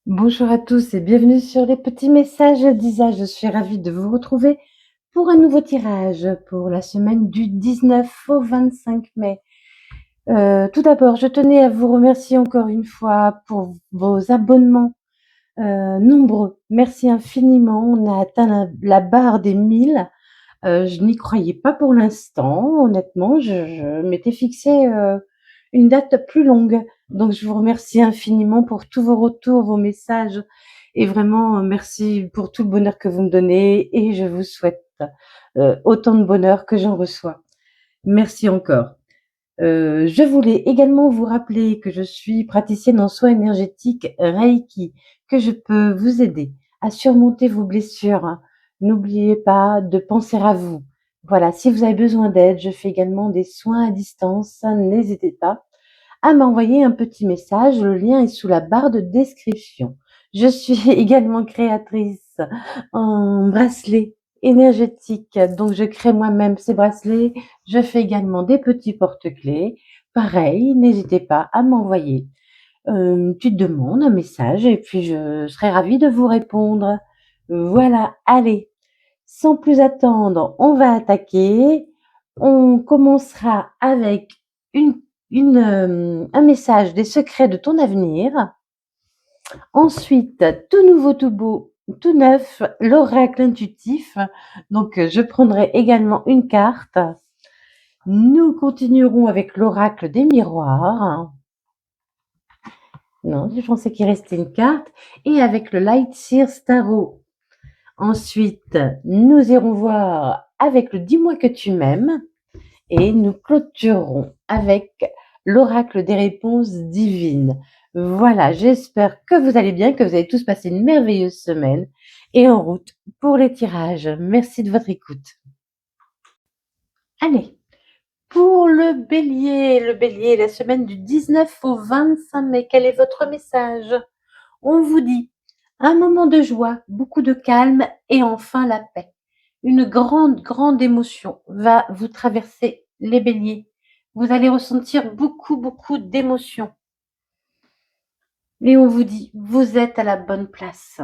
Bonjour à tous et bienvenue sur les petits messages d'Isa. Je suis ravie de vous retrouver pour un nouveau tirage pour la semaine du 19 au 25 mai. Tout d'abord, je tenais à vous remercier encore une fois pour vos abonnements nombreux. Merci infiniment. On a atteint la barre des 1000. Je n'y croyais pas pour l'instant, honnêtement. Je m'étais fixé une date plus longue. Donc, je vous remercie infiniment pour tous vos retours, vos messages. Et vraiment, merci pour tout le bonheur que vous me donnez. Et je vous souhaite autant de bonheur que j'en reçois. Merci encore. Je voulais également vous rappeler que je suis praticienne en soins énergétiques Reiki, que je peux vous aider à surmonter vos blessures. N'oubliez pas de penser à vous. Voilà, si vous avez besoin d'aide, je fais également des soins à distance. N'hésitez pas à m'envoyer un petit message. Le lien est sous la barre de description. Je suis également créatrice en bracelet énergétique. Donc, je crée moi-même ces bracelets. Je fais également des petits porte-clés. Pareil, n'hésitez pas à m'envoyer une petite demande, un message, et puis je serai ravie de vous répondre. Voilà, allez, sans plus attendre, on va attaquer. On commencera avec un message des secrets de ton avenir. Ensuite, tout nouveau, tout beau, tout neuf, l'oracle intuitif. Donc, je prendrai également une carte. Nous continuerons avec l'oracle des miroirs. Non, je pensais qu'il restait une carte. Et avec le Light Sears Tarot. Ensuite, nous irons voir avec le Dis-moi que tu m'aimes. Et nous clôturerons avec l'oracle des réponses divines. Voilà, j'espère que vous allez bien, que vous avez tous passé une merveilleuse semaine et en route pour les tirages. Merci de votre écoute. Allez, pour le bélier, la semaine du 19 au 25 mai, quel est votre message? On vous dit un moment de joie, beaucoup de calme et enfin la paix. Une grande, grande émotion va vous traverser les béliers. Vous allez ressentir beaucoup, beaucoup d'émotions. Et on vous dit, vous êtes à la bonne place.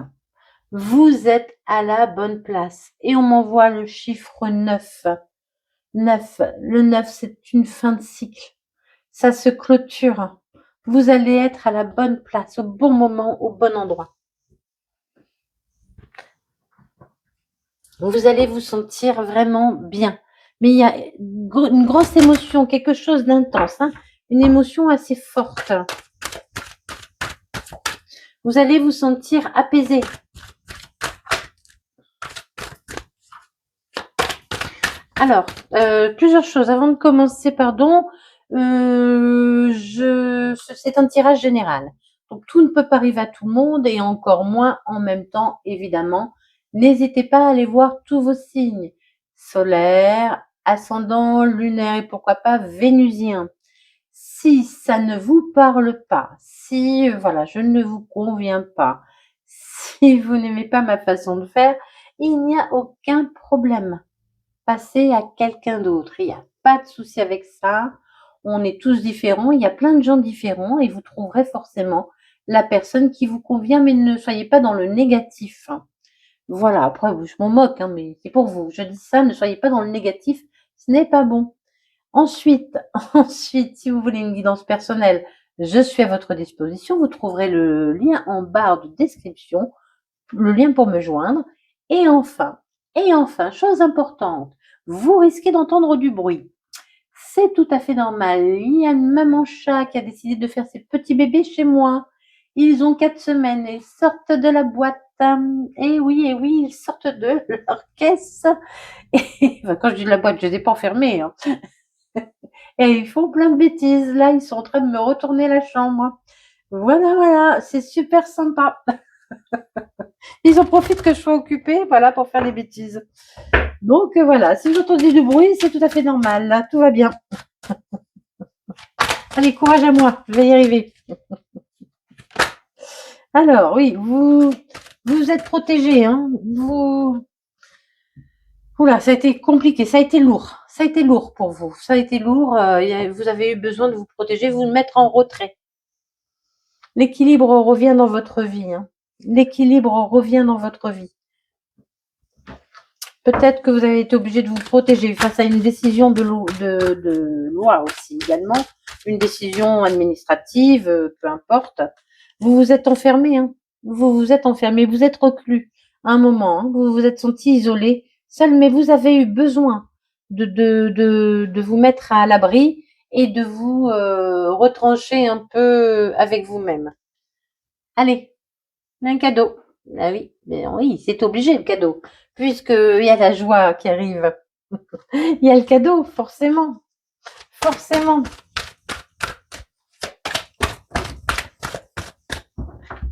Vous êtes à la bonne place. Et on m'envoie le chiffre 9. 9. Le 9, c'est une fin de cycle. Ça se clôture. Vous allez être à la bonne place, au bon moment, au bon endroit. Vous allez vous sentir vraiment bien. Mais il y a une grosse émotion, quelque chose d'intense, hein, une émotion assez forte. Vous allez vous sentir apaisé. Alors, plusieurs choses. Avant de commencer, pardon, c'est un tirage général. Donc, tout ne peut pas arriver à tout le monde et encore moins en même temps, évidemment. N'hésitez pas à aller voir tous vos signes solaires, ascendant, lunaire et pourquoi pas vénusien. Si ça ne vous parle pas, si voilà, je ne vous conviens pas, si vous n'aimez pas ma façon de faire, il n'y a aucun problème. Passez à quelqu'un d'autre. Il n'y a pas de souci avec ça. On est tous différents. Il y a plein de gens différents et vous trouverez forcément la personne qui vous convient, mais ne soyez pas dans le négatif. Voilà, après, je m'en moque, hein, mais c'est pour vous. Je dis ça, ne soyez pas dans le négatif. Ce n'est pas bon. Ensuite, si vous voulez une guidance personnelle, je suis à votre disposition. Vous trouverez le lien en barre de description, le lien pour me joindre. Et enfin, chose importante, vous risquez d'entendre du bruit. C'est tout à fait normal. Il y a une maman chat qui a décidé de faire ses petits bébés chez moi. Ils ont 4 semaines et sortent de la boîte. Et oui, ils sortent de leur caisse. Et, enfin, quand je dis de la boîte, je ne les ai pas enfermés. Hein. Et ils font plein de bêtises. Là, ils sont en train de me retourner la chambre. Voilà, c'est super sympa. Ils en profitent que je sois occupée, voilà, pour faire des bêtises. Donc voilà, si vous entendez du bruit, c'est tout à fait normal. Là, tout va bien. Allez, courage à moi, je vais y arriver. Alors, oui, vous êtes protégés, hein. Oula, ça a été compliqué, ça a été lourd. Ça a été lourd pour vous. Ça a été lourd. Vous avez eu besoin de vous protéger, vous mettre en retrait. L'équilibre revient dans votre vie, hein. L'équilibre revient dans votre vie. Peut-être que vous avez été obligé de vous protéger face à une décision de loi aussi également, une décision administrative, peu importe. Vous vous êtes enfermé, hein. Vous vous êtes enfermé, vous êtes reclus à un moment, hein. Vous vous êtes senti isolé, seul, mais vous avez eu besoin de vous mettre à l'abri et de vous retrancher un peu avec vous-même. Allez, un cadeau. Ah oui, mais oui, c'est obligé le cadeau, puisqu'il y a la joie qui arrive. Il y a le cadeau, forcément. Forcément.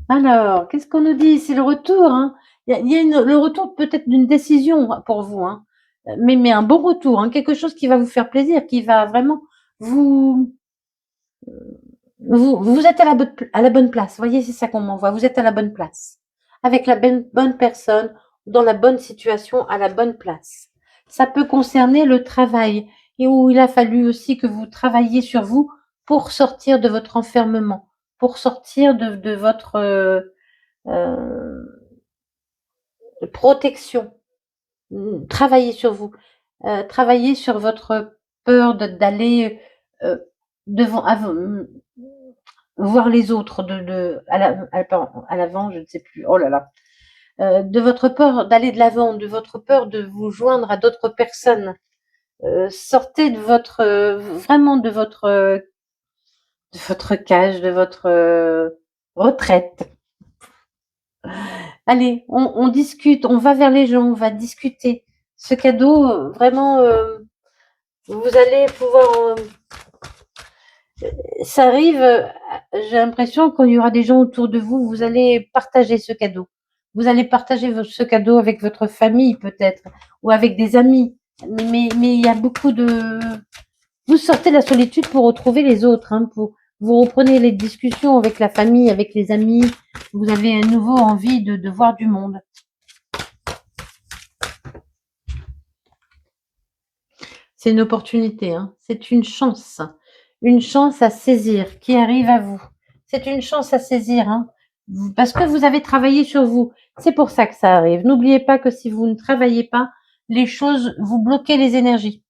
Alors, qu'est-ce qu'on nous dit? C'est le retour, hein. Il y a le retour peut-être d'une décision pour vous, hein. Mais un bon retour, hein, quelque chose qui va vous faire plaisir, qui va vraiment vous, vous êtes à la bonne place. Vous voyez, c'est ça qu'on m'envoie. Vous êtes à la bonne place. Avec la bonne personne, dans la bonne situation, à la bonne place. Ça peut concerner le travail et où il a fallu aussi que vous travailliez sur vous pour sortir de votre enfermement, pour sortir de votre euh, protection. Travaillez sur vous. Travaillez sur votre peur d'aller devant, voir les autres, à l'avant, je ne sais plus. Oh là là. De votre peur d'aller de l'avant, de votre peur de vous joindre à d'autres personnes. Sortez de votre, vraiment de votre cage, de votre retraite. Allez, on discute, on va vers les gens, on va discuter. Ce cadeau, vraiment, vous allez pouvoir. Ça arrive, j'ai l'impression qu'il y aura des gens autour de vous, vous allez partager ce cadeau. Vous allez partager ce cadeau avec votre famille peut-être, ou avec des amis. Mais il y a beaucoup de... Vous sortez de la solitude pour retrouver les autres, hein, vous reprenez les discussions avec la famille, avec les amis. Vous avez à nouveau envie de voir du monde. C'est une opportunité, hein. C'est une chance à saisir qui arrive à vous. C'est une chance à saisir, hein, parce que vous avez travaillé sur vous. C'est pour ça que ça arrive. N'oubliez pas que si vous ne travaillez pas, les choses, vous bloquez les énergies.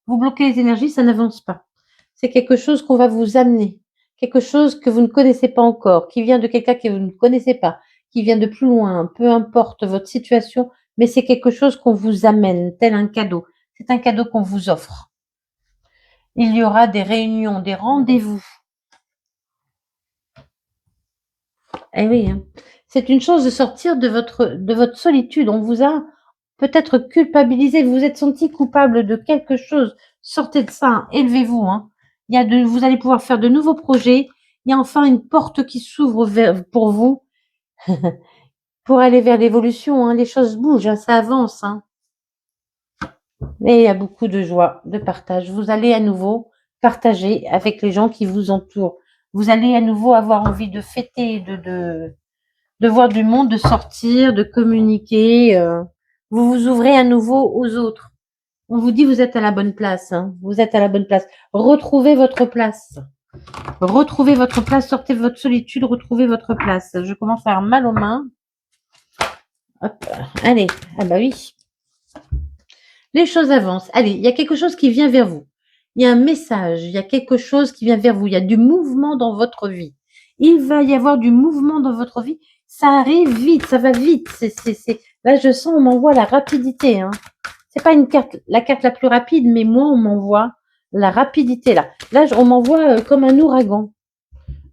Vous bloquez les énergies, ça n'avance pas. C'est quelque chose qu'on va vous amener, quelque chose que vous ne connaissez pas encore, qui vient de quelqu'un que vous ne connaissez pas, qui vient de plus loin, peu importe votre situation, mais c'est quelque chose qu'on vous amène, tel un cadeau. C'est un cadeau qu'on vous offre. Il y aura des réunions, des rendez-vous. Eh oui, hein. C'est une chose de sortir de votre solitude. On vous a peut-être culpabilisé, vous vous êtes senti coupable de quelque chose. Sortez de ça, hein. Élevez-vous, hein. Vous allez pouvoir faire de nouveaux projets. Il y a enfin une porte qui s'ouvre pour vous, pour aller vers l'évolution, hein. Les choses bougent, hein, ça avance, hein. Et il y a beaucoup de joie, de partage. Vous allez à nouveau partager avec les gens qui vous entourent. Vous allez à nouveau avoir envie de fêter, de voir du monde, de sortir, de communiquer. Vous vous ouvrez à nouveau aux autres. On vous dit vous êtes à la bonne place, hein. Vous êtes à la bonne place. Retrouvez votre place. Retrouvez votre place, sortez de votre solitude, retrouvez votre place. Je commence à avoir mal aux mains. Hop, allez, ah bah oui. Les choses avancent. Allez, il y a quelque chose qui vient vers vous. Il y a un message, il y a quelque chose qui vient vers vous. Il y a du mouvement dans votre vie. Il va y avoir du mouvement dans votre vie. Ça arrive vite, ça va vite. Là, je sens, on m'envoie la rapidité, hein. C'est pas la carte la plus rapide, mais moi, on m'envoie la rapidité, là. Là, on m'envoie comme un ouragan.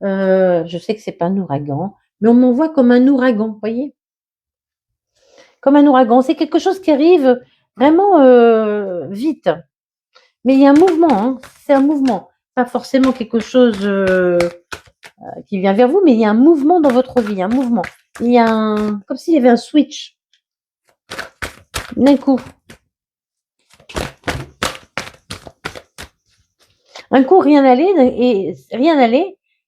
Je sais que c'est pas un ouragan, mais on m'envoie comme un ouragan, vous voyez? Comme un ouragan. C'est quelque chose qui arrive vraiment vite. Mais il y a un mouvement, hein. C'est un mouvement. Pas forcément quelque chose qui vient vers vous, mais il y a un mouvement dans votre vie, un mouvement. Il y a comme s'il y avait un switch. D'un coup. Un coup, rien n'allait,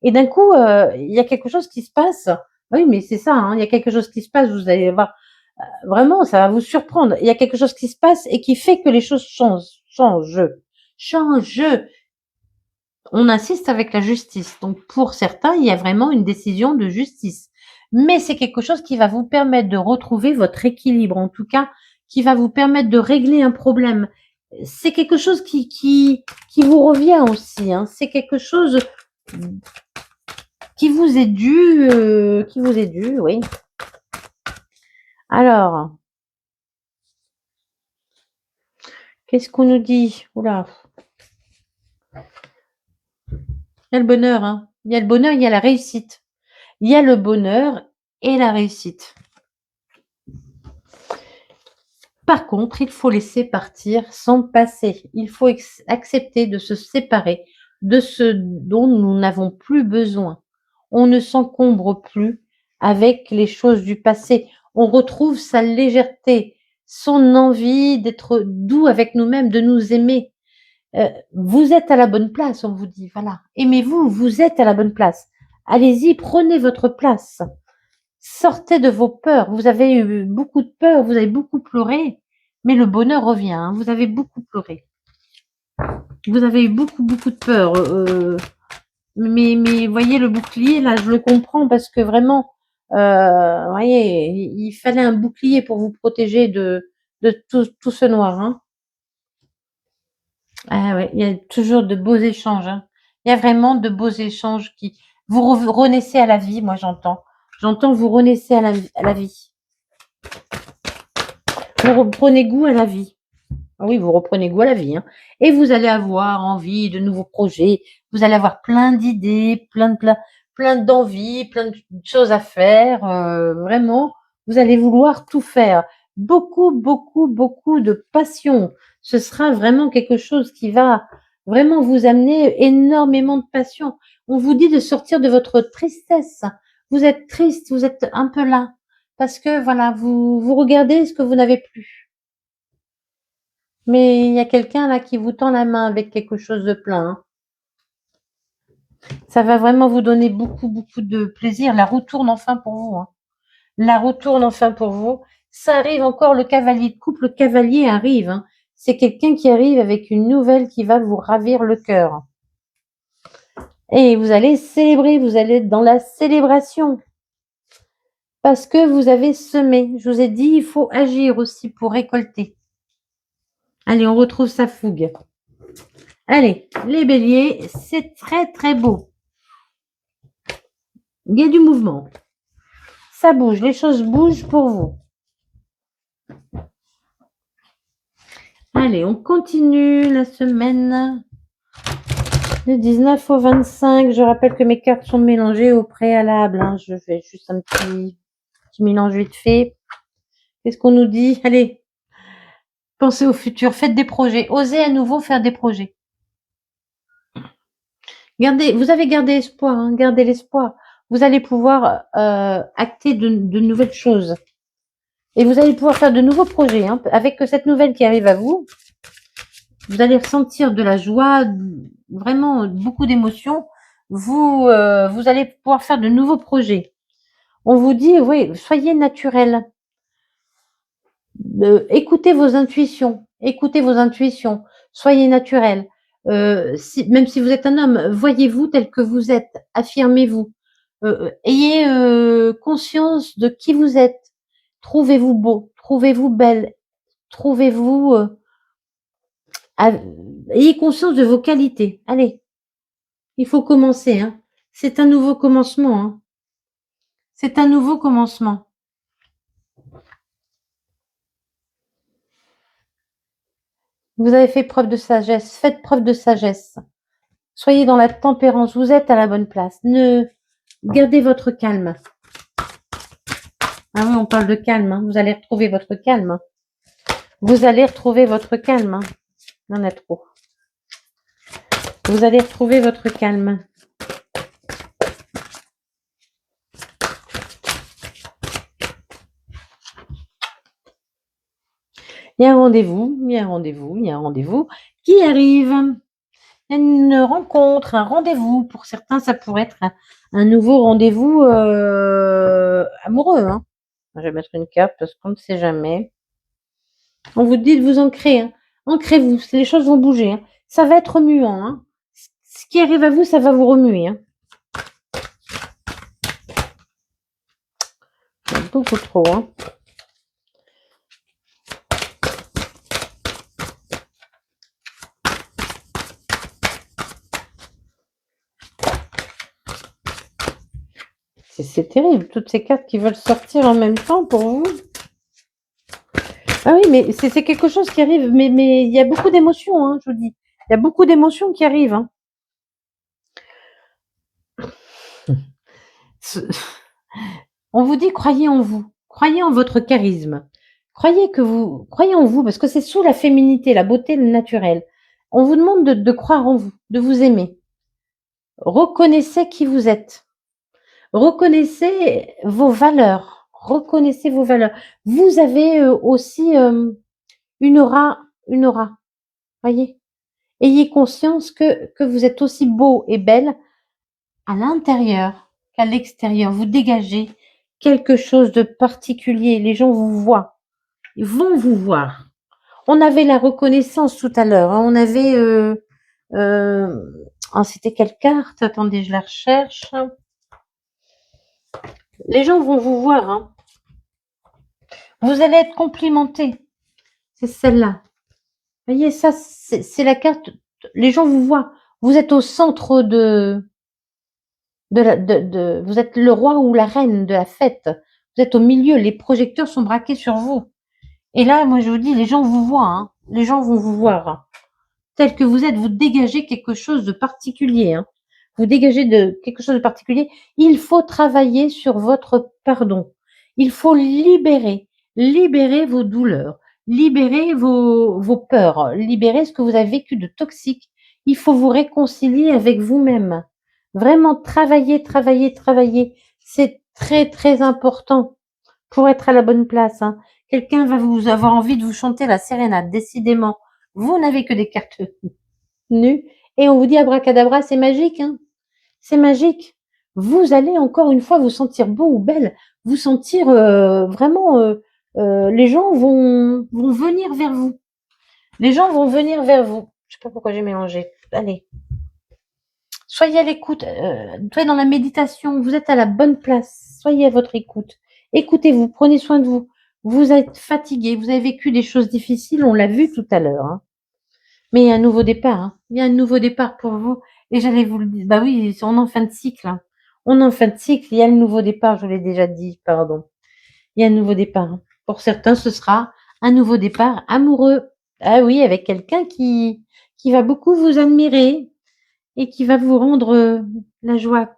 et d'un coup, il y a quelque chose qui se passe. Oui, mais c'est ça, hein, il y a quelque chose qui se passe, vous allez voir, vraiment, ça va vous surprendre. Il y a quelque chose qui se passe et qui fait que les choses changent. On insiste avec la justice. Donc pour certains, il y a vraiment une décision de justice. Mais c'est quelque chose qui va vous permettre de retrouver votre équilibre, en tout cas, qui va vous permettre de régler un problème. C'est quelque chose qui vous revient aussi, hein. C'est quelque chose qui vous est dû, oui. Alors, qu'est-ce qu'on nous dit? Oula. Il y a le bonheur, hein. Il y a le bonheur, il y a la réussite. Il y a le bonheur et la réussite. Par contre, il faut laisser partir son passé. Il faut accepter de se séparer de ce dont nous n'avons plus besoin. On ne s'encombre plus avec les choses du passé. On retrouve sa légèreté, son envie d'être doux avec nous-mêmes, de nous aimer. Vous êtes à la bonne place, on vous dit, voilà. Aimez-vous, vous êtes à la bonne place. Allez-y, prenez votre place. Sortez de vos peurs. Vous avez eu beaucoup de peur, vous avez beaucoup pleuré, mais le bonheur revient, hein. Vous avez beaucoup pleuré. Vous avez eu beaucoup, beaucoup de peur. Mais voyez le bouclier, là, je le comprends parce que vraiment, voyez, il fallait un bouclier pour vous protéger de tout ce noir, hein. Ah ouais, il y a toujours de beaux échanges, hein. Il y a vraiment de beaux échanges qui vous renaissez à la vie, moi j'entends. J'entends vous renaissez à la vie. Vous reprenez goût à la vie. Ah oui, vous reprenez goût à la vie, hein. Et vous allez avoir envie de nouveaux projets. Vous allez avoir plein d'idées, plein d'envies, plein de choses à faire. Vraiment, vous allez vouloir tout faire. Beaucoup, beaucoup, beaucoup de passion. Ce sera vraiment quelque chose qui va vraiment vous amener énormément de passion. On vous dit de sortir de votre tristesse. Vous êtes triste, vous êtes un peu là. Parce que voilà, vous regardez ce que vous n'avez plus. Mais il y a quelqu'un là qui vous tend la main avec quelque chose de plein, hein. Ça va vraiment vous donner beaucoup, beaucoup de plaisir. La roue tourne enfin pour vous, hein. La roue tourne enfin pour vous. Ça arrive encore, le cavalier de coupe, le cavalier arrive, hein. C'est quelqu'un qui arrive avec une nouvelle qui va vous ravir le cœur. Et vous allez célébrer, vous allez être dans la célébration. Parce que vous avez semé. Je vous ai dit, il faut agir aussi pour récolter. Allez, on retrouve sa fougue. Allez, les béliers, c'est très très beau. Il y a du mouvement. Ça bouge, les choses bougent pour vous. Allez, on continue la semaine du 19 au 25. Je rappelle que mes cartes sont mélangées au préalable, hein. Je fais juste un petit mélange vite fait. Qu'est-ce qu'on nous dit? Allez, pensez au futur, faites des projets. Osez à nouveau faire des projets. Vous avez gardé espoir, hein, gardez l'espoir. Vous allez pouvoir acter de nouvelles choses. Et vous allez pouvoir faire de nouveaux projets, hein. Avec cette nouvelle qui arrive à vous, vous allez ressentir de la joie, vraiment beaucoup d'émotions. Vous allez pouvoir faire de nouveaux projets. On vous dit, oui, soyez naturel. Écoutez vos intuitions. Écoutez vos intuitions. Soyez naturel. Même si vous êtes un homme, voyez-vous tel que vous êtes. Affirmez-vous. Ayez conscience de qui vous êtes. Trouvez-vous beau. Trouvez-vous belle. Trouvez-vous... ayez conscience de vos qualités. Allez, il faut commencer, hein. C'est un nouveau commencement, hein. C'est un nouveau commencement. Vous avez fait preuve de sagesse. Faites preuve de sagesse. Soyez dans la tempérance. Vous êtes à la bonne place. Gardez votre calme. Ah oui, on parle de calme, hein. Vous allez retrouver votre calme, hein. Vous allez retrouver votre calme, hein. Il y en a trop. Vous allez retrouver votre calme. Il y a un rendez-vous, il y a un rendez-vous, il y a un rendez-vous qui arrive. Il y a une rencontre, un rendez-vous. Pour certains, ça pourrait être un nouveau rendez-vous amoureux, hein. Je vais mettre une carte parce qu'on ne sait jamais. On vous dit de vous ancrer, hein. Ancrez-vous, les choses vont bouger, hein. Ça va être remuant, hein. Ce qui arrive à vous, ça va vous remuer. Hein. Beaucoup trop. Hein. C'est terrible, toutes ces cartes qui veulent sortir en même temps pour vous. Ah oui, mais c'est quelque chose qui arrive, mais il y a beaucoup d'émotions, hein, je vous dis. Il y a beaucoup d'émotions qui arrivent. Hein. On vous dit, croyez en vous, croyez en votre charisme, croyez en vous, parce que c'est sous la féminité, la beauté, le naturel. On vous demande de croire en vous, de vous aimer. Reconnaissez qui vous êtes. Reconnaissez vos valeurs. Reconnaissez vos valeurs. Vous avez aussi une aura. Voyez. Ayez conscience que vous êtes aussi beau et belle à l'intérieur qu'à l'extérieur. Vous dégagez quelque chose de particulier. Les gens vous voient. Ils vont vous voir. On avait la reconnaissance tout à l'heure. Hein. On avait... c'était quelle carte? Attendez, je la recherche. Les gens vont vous voir. Hein. Vous allez être complimenté. C'est celle-là. Vous voyez, ça, c'est la carte. Les gens vous voient. Vous êtes au centre vous êtes le roi ou la reine de la fête. Vous êtes au milieu. Les projecteurs sont braqués sur vous. Et là, moi, je vous dis, les gens vous voient. Hein. Les gens vont vous voir. Tel que vous êtes, vous dégagez quelque chose de particulier. Hein. Vous dégagez de quelque chose de particulier. Il faut travailler sur votre pardon. Il faut libérer vos douleurs, libérer vos peurs, libérer ce que vous avez vécu de toxique. Il faut vous réconcilier avec vous-même. Vraiment travailler. C'est très, très important pour être à la bonne place. Hein. Quelqu'un va vous avoir envie de vous chanter la sérénade, décidément. Vous n'avez que des cartes nues. Et on vous dit abracadabra, c'est magique. Hein. C'est magique. Vous allez encore une fois vous sentir beau ou belle, vous sentir vraiment, les gens vont venir vers vous. Les gens vont venir vers vous. Je sais pas pourquoi j'ai mélangé. Allez. Soyez à l'écoute. Soyez dans la méditation. Vous êtes à la bonne place. Soyez à votre écoute. Écoutez-vous. Prenez soin de vous. Vous êtes fatigué. Vous avez vécu des choses difficiles. On l'a vu tout à l'heure. Hein. Mais il y a un nouveau départ. Hein. Il y a un nouveau départ pour vous. Et j'allais vous le dire. Bah oui, on est en fin de cycle. Hein. On est en fin de cycle. Il y a le nouveau départ. Je vous l'ai déjà dit. Pardon. Il y a un nouveau départ. Hein. Pour certains, ce sera un nouveau départ amoureux. Ah oui, avec quelqu'un qui va beaucoup vous admirer et qui va vous rendre la joie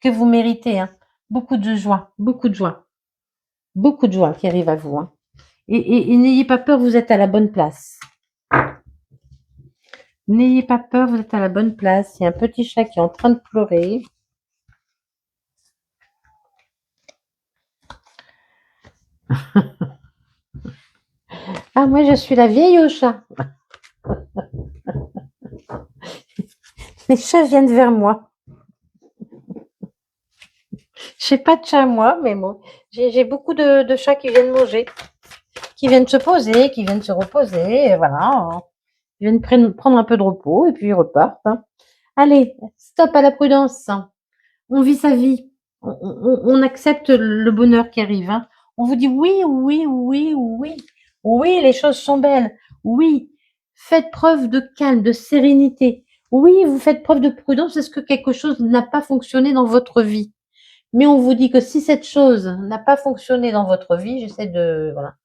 que vous méritez. Hein. Beaucoup de joie. Beaucoup de joie. Beaucoup de joie qui arrive à vous. Hein. Et n'ayez pas peur, vous êtes à la bonne place. N'ayez pas peur, vous êtes à la bonne place. Il y a un petit chat qui est en train de pleurer. Ah, moi, je suis la vieille au chat. Les chats viennent vers moi. Je n'ai pas de chat, moi, mais bon, j'ai beaucoup de chats qui viennent manger, qui viennent se poser, qui viennent se reposer, et voilà. Ils viennent prendre un peu de repos et puis ils repartent. Hein. Allez, stop à la prudence. On vit sa vie. On accepte le bonheur qui arrive. Hein. On vous dit oui. Oui, les choses sont belles. Oui, faites preuve de calme, de sérénité. Oui, vous faites preuve de prudence parce que quelque chose n'a pas fonctionné dans votre vie. Mais on vous dit que si cette chose n'a pas fonctionné dans votre vie, voilà.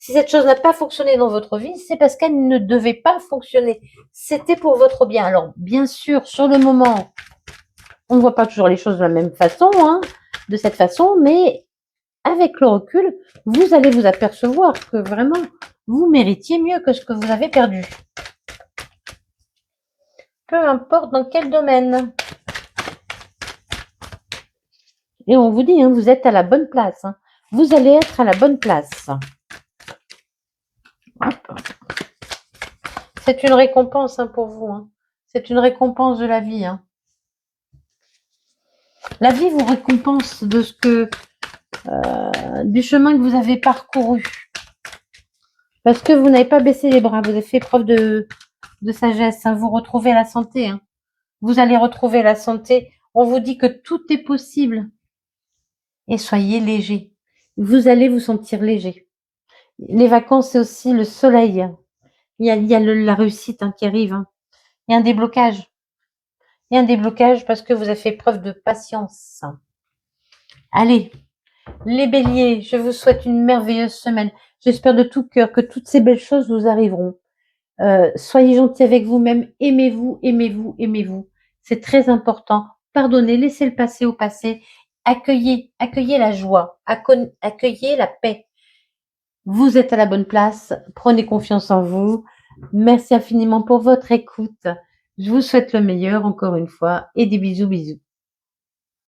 Si cette chose n'a pas fonctionné dans votre vie, c'est parce qu'elle ne devait pas fonctionner. C'était pour votre bien. Alors, bien sûr, sur le moment, on ne voit pas toujours les choses de la même façon, hein, de cette façon, mais avec le recul, vous allez vous apercevoir que vraiment, vous méritiez mieux que ce que vous avez perdu. Peu importe dans quel domaine. Et on vous dit, hein, vous êtes à la bonne place. Hein. Vous allez être à la bonne place. C'est une récompense hein, pour vous. Hein. C'est une récompense de la vie. Hein. La vie vous récompense de ce que du chemin que vous avez parcouru. Parce que vous n'avez pas baissé les bras, vous avez fait preuve de sagesse. Hein. Vous retrouvez la santé. Hein. Vous allez retrouver la santé. On vous dit que tout est possible. Et soyez léger. Vous allez vous sentir léger. Les vacances, c'est aussi le soleil. Il y a la réussite qui arrive. Il y a un déblocage. Il y a un déblocage parce que vous avez fait preuve de patience. Allez, les béliers, je vous souhaite une merveilleuse semaine. J'espère de tout cœur que toutes ces belles choses vous arriveront. Soyez gentils avec vous-même. Aimez-vous, aimez-vous, aimez-vous. C'est très important. Pardonnez, laissez le passé au passé. Accueillez la joie. Accueillez la paix. Vous êtes à la bonne place. Prenez confiance en vous. Merci infiniment pour votre écoute. Je vous souhaite le meilleur encore une fois et des bisous bisous.